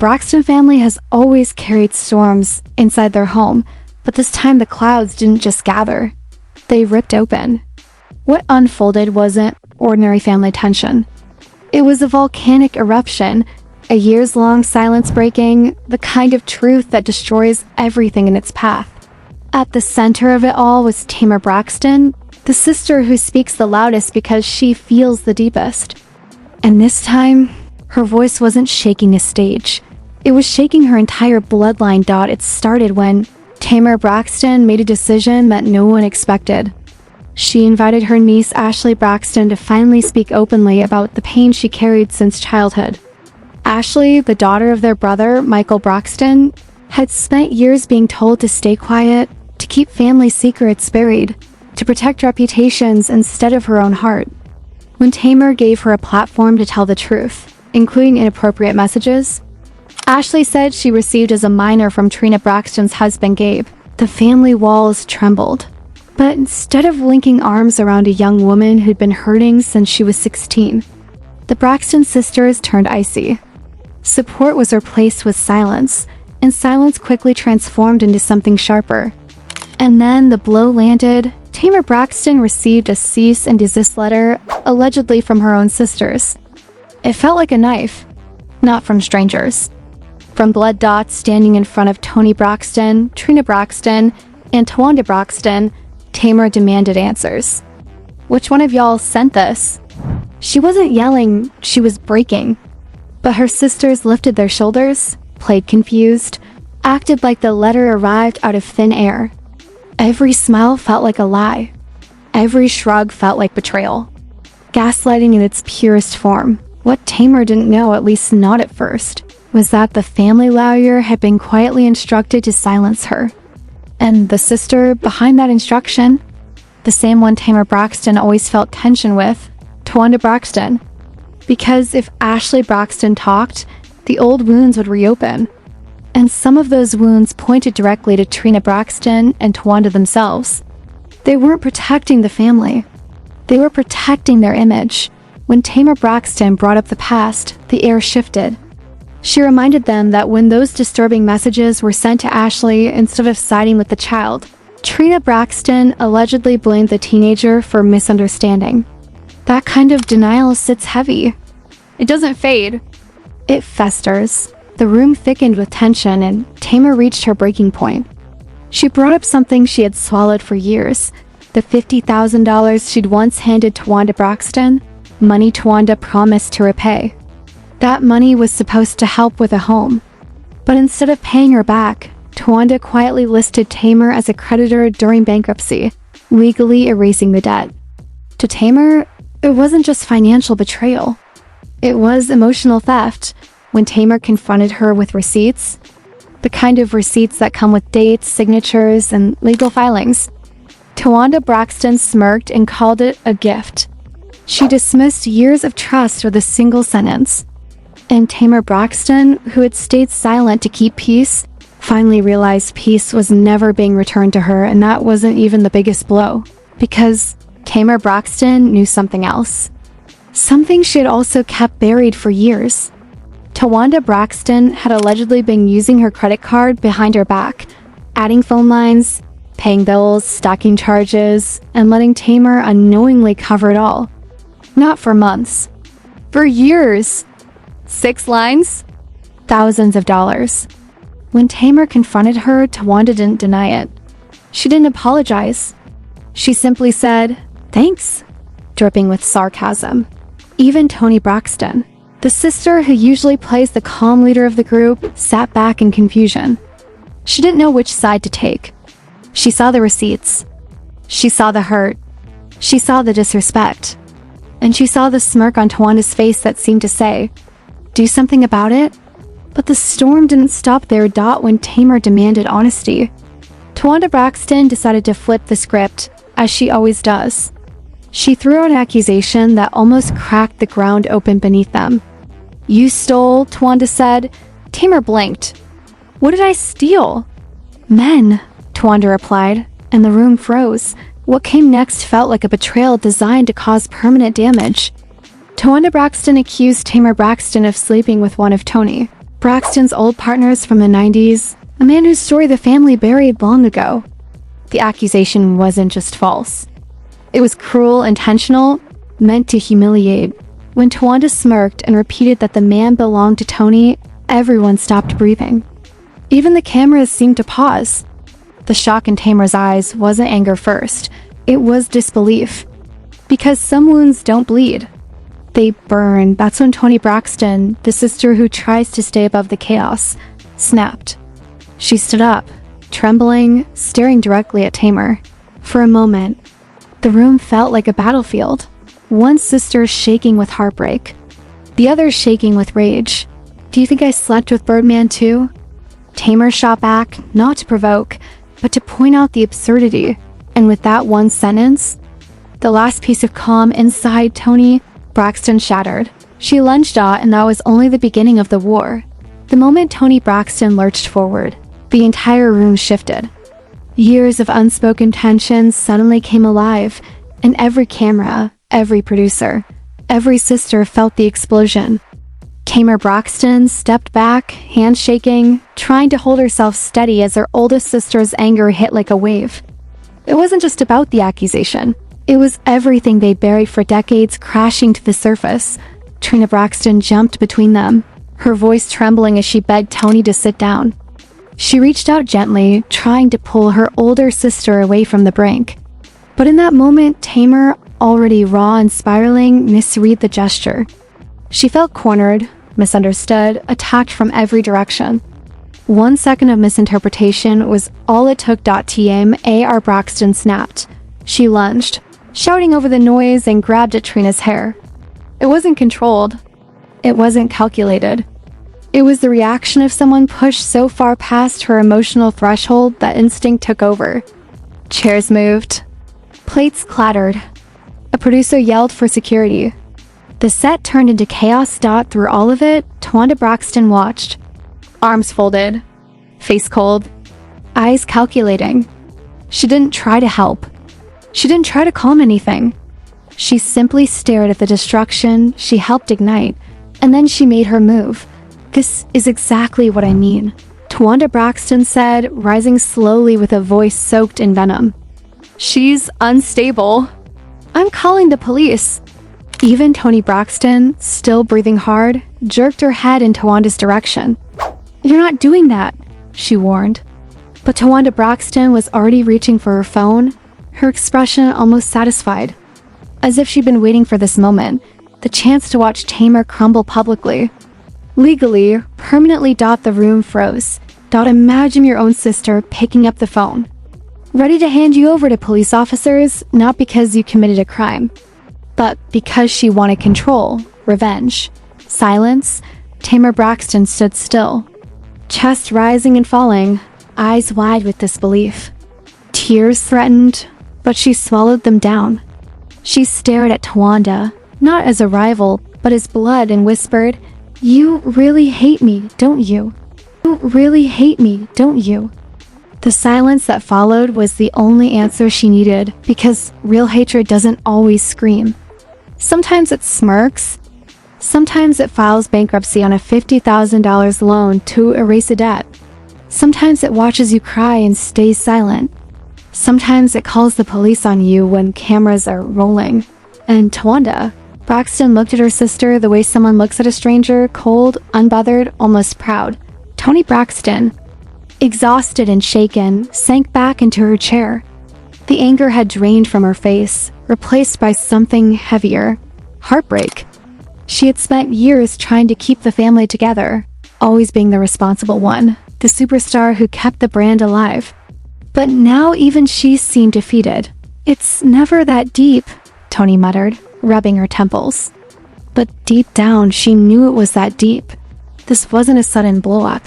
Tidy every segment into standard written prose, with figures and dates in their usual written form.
Braxton family has always carried storms inside their home, but this time the clouds didn't just gather. They ripped open. What unfolded wasn't ordinary family tension. It was a volcanic eruption, a years-long silence breaking, the kind of truth that destroys everything in its path. At the center of it all was Tamar Braxton, the sister who speaks the loudest because she feels the deepest. And this time, her voice wasn't shaking a stage. It was shaking her entire bloodline. It started when Tamar Braxton made a decision that no one expected. She invited her niece Ashley Braxton to finally speak openly about the pain she carried since childhood. Ashley, the daughter of their brother, Michael Braxton, had spent years being told to stay quiet, to keep family secrets buried, to protect reputations instead of her own heart. When Tamar gave her a platform to tell the truth, including inappropriate messages, Ashley said she received as a minor from Trina Braxton's husband Gabe, the family walls trembled. But instead of linking arms around a young woman who'd been hurting since she was 16, the Braxton sisters turned icy. Support was replaced with silence, and silence quickly transformed into something sharper. And then the blow landed. Tamar Braxton received a cease and desist letter, allegedly from her own sisters. It felt like a knife, not from strangers. From blood dots standing in front of Tony Braxton, Trina Braxton, and Towanda Braxton, Tamar demanded answers. Which one of y'all sent this? She wasn't yelling, she was breaking. But her sisters lifted their shoulders, played confused, acted like the letter arrived out of thin air. Every smile felt like a lie. Every shrug felt like betrayal. Gaslighting in its purest form. What Tamar didn't know, at least not at first, was that the family lawyer had been quietly instructed to silence her. And the sister behind that instruction, the same one Tamar Braxton always felt tension with, Towanda Braxton. Because if Ashley Braxton talked, the old wounds would reopen. And some of those wounds pointed directly to Trina Braxton and Towanda themselves. They weren't protecting the family. They were protecting their image. When Tamar Braxton brought up the past, the air shifted. She reminded them that when those disturbing messages were sent to Ashley instead of siding with the child, Trina Braxton allegedly blamed the teenager for misunderstanding. That kind of denial sits heavy. It doesn't fade. It festers. The room thickened with tension, and Tamar reached her breaking point. She brought up something she had swallowed for years. The $50,000 she'd once handed Towanda Braxton, money Towanda promised to repay. That money was supposed to help with a home. But instead of paying her back, Towanda quietly listed Tamar as a creditor during bankruptcy, legally erasing the debt. To Tamar, it wasn't just financial betrayal. It was emotional theft. When Tamar confronted her with receipts, the kind of receipts that come with dates, signatures, and legal filings, Towanda Braxton smirked and called it a gift. She dismissed years of trust with a single sentence. And Tamar Braxton, who had stayed silent to keep peace, finally realized peace was never being returned to her, and that wasn't even the biggest blow. Because Tamar Braxton knew something else. Something she had also kept buried for years. Towanda Braxton had allegedly been using her credit card behind her back, adding phone lines, paying bills, stacking charges, and letting Tamar unknowingly cover it all. Not for months. For years. 6 lines? Thousands of dollars. When Tamar confronted her, Towanda didn't deny it. She didn't apologize. She simply said, "Thanks," dripping with sarcasm. Even Tony Braxton, the sister who usually plays the calm leader of the group, sat back in confusion. She didn't know which side to take. She saw the receipts. She saw the hurt. She saw the disrespect. And she saw the smirk on Towanda's face that seemed to say, "Do something about it?" But the storm didn't stop there. When Tamar demanded honesty, Towanda Braxton decided to flip the script, as she always does. She threw out an accusation that almost cracked the ground open beneath them. "You stole," Towanda said. Tamar blinked. "What did I steal?" "Men," Towanda replied, and the room froze. What came next felt like a betrayal designed to cause permanent damage. Towanda Braxton accused Tamar Braxton of sleeping with one of Tony. Braxton's old partners from the 90s, a man whose story the family buried long ago. The accusation wasn't just false. It was cruel, intentional, meant to humiliate. When Towanda smirked and repeated that the man belonged to Tony, everyone stopped breathing. Even the cameras seemed to pause. The shock in Tamar's eyes wasn't anger first. It was disbelief. Because some wounds don't bleed. They burn. That's when Toni Braxton, the sister who tries to stay above the chaos, snapped. She stood up, trembling, staring directly at Tamar. For a moment, the room felt like a battlefield. One sister shaking with heartbreak, the other shaking with rage. "Do you think I slept with Birdman too?" Tamar shot back, not to provoke, but to point out the absurdity. And with that one sentence, the last piece of calm inside Toni Braxton shattered. She lunged out, and that was only the beginning of the war. The moment Toni Braxton lurched forward, the entire room shifted. Years of unspoken tensions suddenly came alive, and every camera, every producer, every sister felt the explosion. Tamar Braxton stepped back, hands shaking, trying to hold herself steady as her oldest sister's anger hit like a wave. It wasn't just about the accusation. It was everything they buried for decades crashing to the surface. Trina Braxton jumped between them, her voice trembling as she begged Toni to sit down. She reached out gently, trying to pull her older sister away from the brink. But in that moment, Tamar, already raw and spiraling, misread the gesture. She felt cornered, misunderstood, attacked from every direction. 1 second of misinterpretation was all it took. Tamar Braxton snapped. She lunged, shouting over the noise, and grabbed at Trina's hair. It wasn't controlled. It wasn't calculated. It was the reaction of someone pushed so far past her emotional threshold that instinct took over. Chairs moved. Plates clattered. A producer yelled for security. The set turned into chaos. Through all of it, Towanda Braxton watched. Arms folded. Face cold. Eyes calculating. She didn't try to help. She didn't try to calm anything. She simply stared at the destruction she helped ignite, and then she made her move. "This is exactly what I mean," Towanda Braxton said, rising slowly with a voice soaked in venom. "She's unstable. I'm calling the police." Even Toni Braxton, still breathing hard, jerked her head in Towanda's direction. "You're not doing that," she warned. But Towanda Braxton was already reaching for her phone, her expression almost satisfied. As if she'd been waiting for this moment, the chance to watch Tamar crumble publicly. Legally, permanently. The room froze. Imagine your own sister picking up the phone, ready to hand you over to police officers, not because you committed a crime, but because she wanted control, revenge. Silence. Tamar Braxton stood still, chest rising and falling, eyes wide with disbelief. Tears threatened, but she swallowed them down. She stared at Towanda, not as a rival, but as blood, and whispered, "You really hate me, don't you? You really hate me, don't you?" The silence that followed was the only answer she needed, because real hatred doesn't always scream. Sometimes it smirks. Sometimes it files bankruptcy on a $50,000 loan to erase a debt. Sometimes it watches you cry and stays silent. Sometimes it calls the police on you when cameras are rolling. And Towanda Braxton looked at her sister the way someone looks at a stranger, cold, unbothered, almost proud. Toni Braxton, exhausted and shaken, sank back into her chair. The anger had drained from her face, replaced by something heavier. Heartbreak. She had spent years trying to keep the family together, always being the responsible one, the superstar who kept the brand alive. But now even she seemed defeated. "It's never that deep," Toni muttered, rubbing her temples. But deep down, she knew it was that deep. This wasn't a sudden blow-up.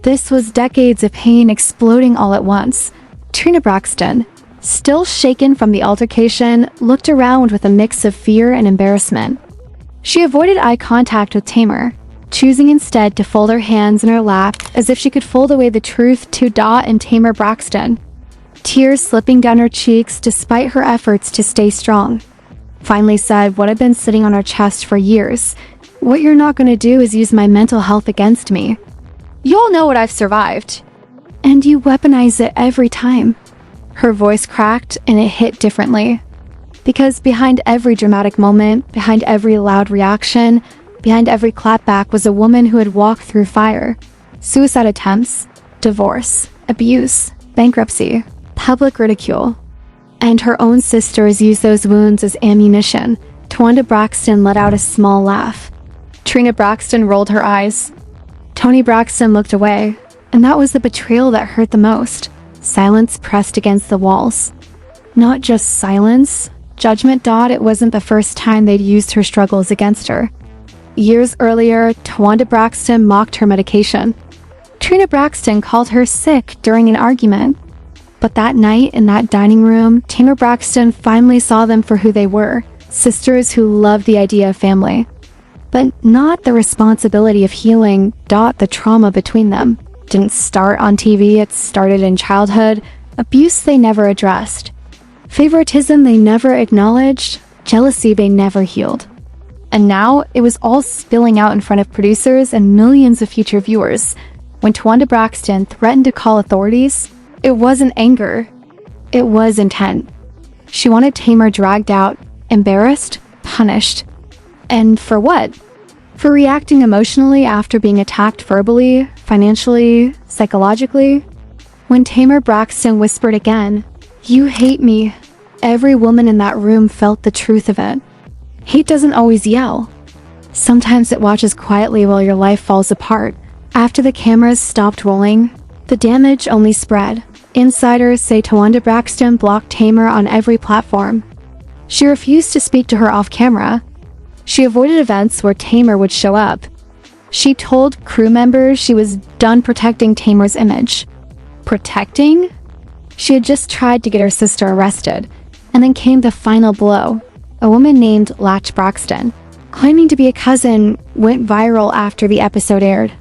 This was decades of pain exploding all at once. Trina Braxton, still shaken from the altercation, looked around with a mix of fear and embarrassment. She avoided eye contact with Tamar, choosing instead to fold her hands in her lap as if she could fold away the truth to Dot and Tamar Braxton. Tears slipping down her cheeks despite her efforts to stay strong. Finally said what had been sitting on her chest for years. "What you're not going to do is use my mental health against me. You'll know what I've survived. And you weaponize it every time. Her voice cracked and it hit differently. Because behind every dramatic moment, behind every loud reaction, behind every clapback was a woman who had walked through fire. Suicide attempts, divorce, abuse, bankruptcy, public ridicule. And her own sisters used those wounds as ammunition. Towanda Braxton let out a small laugh. Trina Braxton rolled her eyes. Toni Braxton looked away, and that was the betrayal that hurt the most. Silence pressed against the walls. Not just silence. Judgment thought it wasn't the first time they'd used her struggles against her. Years earlier, Towanda Braxton mocked her medication. Trina Braxton called her sick during an argument. But that night in that dining room, Tamar Braxton finally saw them for who they were, sisters who loved the idea of family. But not the responsibility of healing. The trauma between them didn't start on TV, it started in childhood. Abuse they never addressed. Favoritism they never acknowledged. Jealousy they never healed. And now, it was all spilling out in front of producers and millions of future viewers. When Towanda Braxton threatened to call authorities, it wasn't anger. It was intent. She wanted Tamar dragged out, embarrassed, punished. And for what? For reacting emotionally after being attacked verbally, financially, psychologically? When Tamar Braxton whispered again, "You hate me," every woman in that room felt the truth of it. Hate doesn't always yell. Sometimes it watches quietly while your life falls apart. After the cameras stopped rolling, the damage only spread. Insiders say Towanda Braxton blocked Tamar on every platform. She refused to speak to her off-camera. She avoided events where Tamar would show up. She told crew members she was done protecting Tamar's image. Protecting? She had just tried to get her sister arrested, and then came the final blow. A woman named Latch Braxton, claiming to be a cousin, went viral after the episode aired.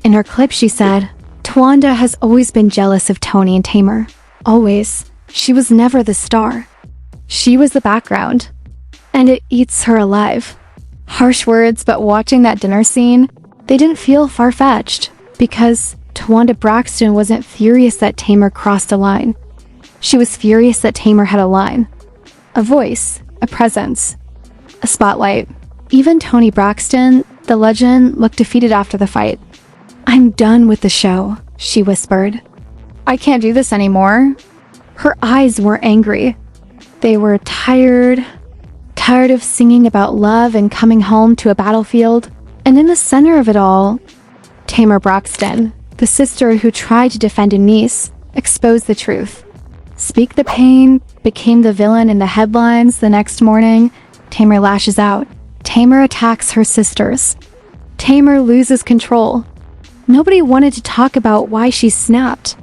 In her clip, she said, "Towanda has always been jealous of Toni and Tamar. Always. She was never the star. She was the background. And it eats her alive." Harsh words, but watching that dinner scene, they didn't feel far-fetched, because Towanda Braxton wasn't furious that Tamar crossed a line. She was furious that Tamar had a line. A voice. A presence. A spotlight. Even Toni Braxton, the legend, looked defeated after the fight. "I'm done with the show," she whispered. "I can't do this anymore." Her eyes were angry. They were tired of singing about love and coming home to a battlefield. And in the center of it all, Tamar Braxton, the sister who tried to defend a niece, exposed the truth. Speak the pain, became the villain in the headlines the next morning. Tamar lashes out. Tamar attacks her sisters. Tamar loses control. Nobody wanted to talk about why she snapped.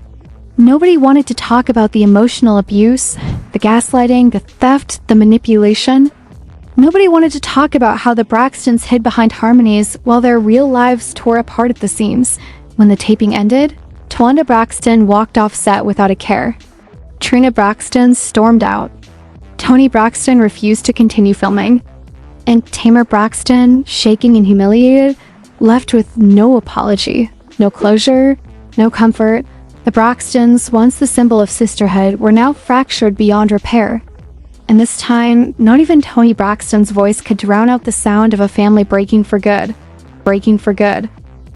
Nobody wanted to talk about the emotional abuse, the gaslighting, the theft, the manipulation. Nobody wanted to talk about how the Braxtons hid behind harmonies while their real lives tore apart at the seams. When the taping ended, Towanda Braxton walked off set without a care. Trina Braxton stormed out. Toni Braxton refused to continue filming. And Tamar Braxton, shaking and humiliated, left with no apology, no closure, no comfort. The Braxtons, once the symbol of sisterhood, were now fractured beyond repair. And this time, not even Toni Braxton's voice could drown out the sound of a family breaking for good. Breaking for good.